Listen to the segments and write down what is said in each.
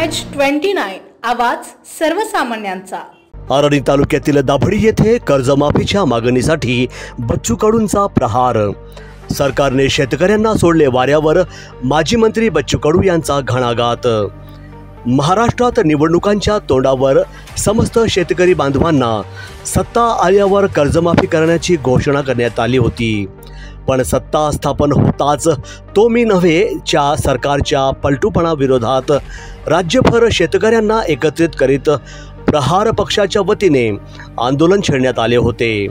MH29 आवाज सर्वसामान्यांचा। आरणी तालुक्यातील दाभडी येथे कर्जमाफीच्या मागणीसाठी बच्चू कडूंचा प्रहार। सरकारने शेतकऱ्यांना सोडले वाऱ्यावर, माजी मंत्री बच्चू कडू यांचा घणाघात। महाराष्ट्रात निवडणुकांच्या तोंडावर समस्त शेतकरी बांधवांना सत्ता आल्यावर कर्जमाफी करण्याची घोषणा करण्यात आली होती, पण सत्ता स्थापन होताच तो मी नव्हे च्या सरकारच्या पलटूपणा विरोधात राज्यभर शेतकऱ्यांना एकत्रित करीत प्रहार पक्षाच्या वतीने आंदोलन छेडण्यात आले होते।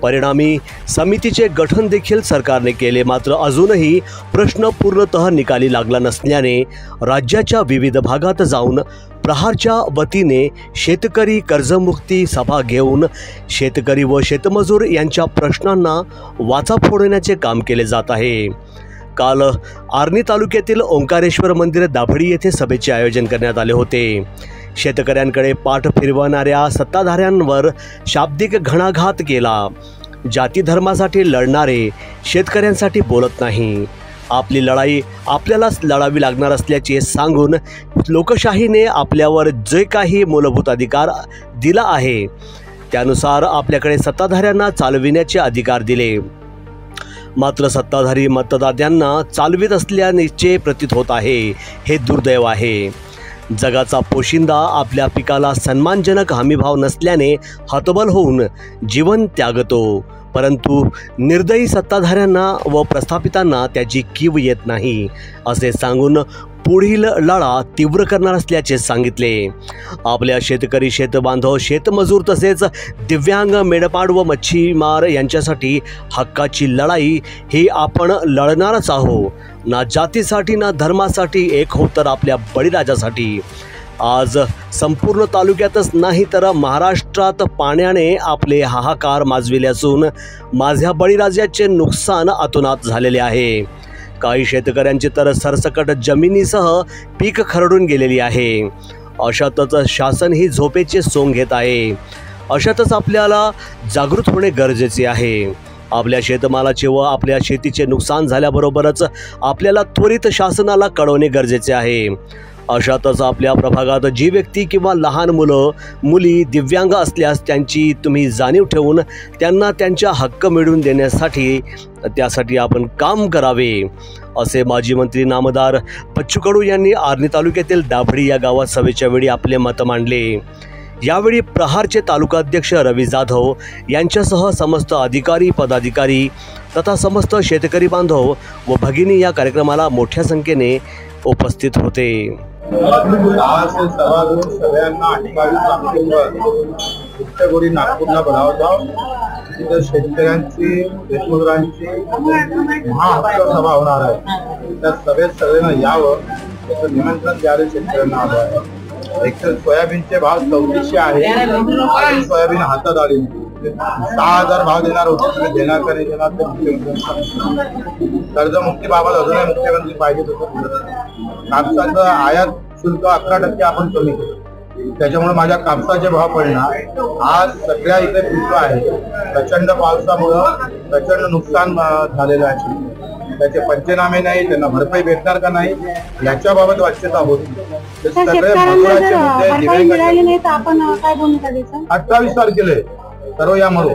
परिणामी समितीचे गठन देखील सरकारने केले, मात्र अजूनही प्रश्न पूर्णतः निकाली लागला नसल्याने राज्याच्या विविध भागात जाऊन प्रहारच्या वतीने शेतकरी कर्जमुक्ती सभा घेऊन शेतकरी व शेतमजूर यांच्या प्रश्नांना वाचा फोडण्याचे काम केले जात आहे। काल आर्णी तालुक्यातील ओंकारेश्वर मंदिर दाभडी येथे सभेचे आयोजन करण्यात आले होते। शेतकऱ्यांकडे पाठ फिरवणाऱ्या सत्ताधाऱ्यांवर शाब्दिक घणाघात केला। जाती धर्मासाठी लढणारे शेतकऱ्यांसाठी बोलत नाही, आपली लढाई आपल्यालाच लढावी लागणार असल्याचे सांगून लोकशाहीने आपल्यावर जे काही मूलभूत अधिकार दिला आहे त्यानुसार आपल्याकडे सत्ताधाऱ्यांना चालविण्याचे अधिकार दिले, मात्र सत्ताधारी मतदात्यांना चालवित असल्याचे प्रतीत होत आहे। हे दुर्दैव आहे। जगाचा पोशिंदा आपल्या पिकाला सन्मानजनक हमीभाव नसल्याने हतबल होऊन जीवन त्यागतो, परंतु निर्दयी सत्ताधाऱ्यांना व प्रस्थापितांना त्याची कीव येत नाही असे सांगून पुढील लढा तीव्र करणार असल्याचे सांगितले। आपल्या शेतकरी, शेतबांधव, शेतमजूर तसेच दिव्यांग, मेंढपाळ व मच्छीमार यांच्यासाठी हक्काची लढाई ही आपण लढणारच आहोत, ना जातीसाठी ना धर्मासाठी, एक हो तर आपल्या बळीराजासाठी। आज संपूर्ण तालुक्यातच नाही तर महाराष्ट्रात पाण्याने आपले हाहाकार माजविले असून माझ्या बळीराजाचे नुकसान अतोनात झालेले आहे। काही शेतकऱ्यांची तर सरसकट जमिनीसह पीक खरडून गेलेली आहे। अशातच शासन ही झोपेचे सोंग घेत आहे। अशातच आपल्याला जागृत होणे गरजेचे आहे। आपल्या शेतमालाचे व आपल्या शेतीचे नुकसान झाल्याबरोबरच आपल्याला त्वरित शासनाला कळवणे गरजेचे आहे। अशातच आपल्या प्रभागात जी व्यक्ती किंवा लहान मुलं मुली दिव्यांग असल्यास त्यांची तुम्ही जाणीव ठेवून त्यांना त्यांच्या हक्क मिळवून देण्यासाठी त्यासाठी आपण काम करावे, असे माजी मंत्री नामदार बच्चू कडू यांनी आर्णी तालुक्यातील दाभडी या गावात सभेच्या वेळी आपले मत मांडले। यावेळी प्रहारचे तालुकाध्यक्ष रवी जाधव यांच्यासह समस्त अधिकारी, पदाधिकारी तथा समस्त शेतकरी बांधव व भगिनी या कार्यक्रमाला मोठ्या संख्येने उपस्थित होते। सगळ्यांना 28 सप्टेंबर नागपूरला बोलावतो। तिथे शेतकऱ्यांची, शेतमजुरांची महाहक्क सभा होणार आहे। त्या सभेत सगळ्यांना यावं त्याचं निमंत्रण द्यायला शेतकऱ्यांना आलं आहे। एकतर सोयाबीनचे भाव 3400 आहे, सोयाबीन हातात आली, 6000 भाव देणार होते, तुम्ही देणार का नाही देणार ते मुख्यमंत्री। कर्जमुक्तीबाबत अजूनही मुख्यमंत्री पाहिजे होते। कापसाचं आयात शुल्क 11% आपण कमी केलं, त्याच्यामुळे माझ्या कापसाचे भाव पडणार। आज सगळ्या इथे पिकं आहे, प्रचंड पावसामुळं प्रचंड नुकसान झालेलं आहे। त्याचे पंचनामे नाही, त्यांना भरपाई भेटणार का नाही याच्याबाबत वाच्यता होती। सगळे महत्वाचे मुद्दे 28 तारखेला सर्व या मरो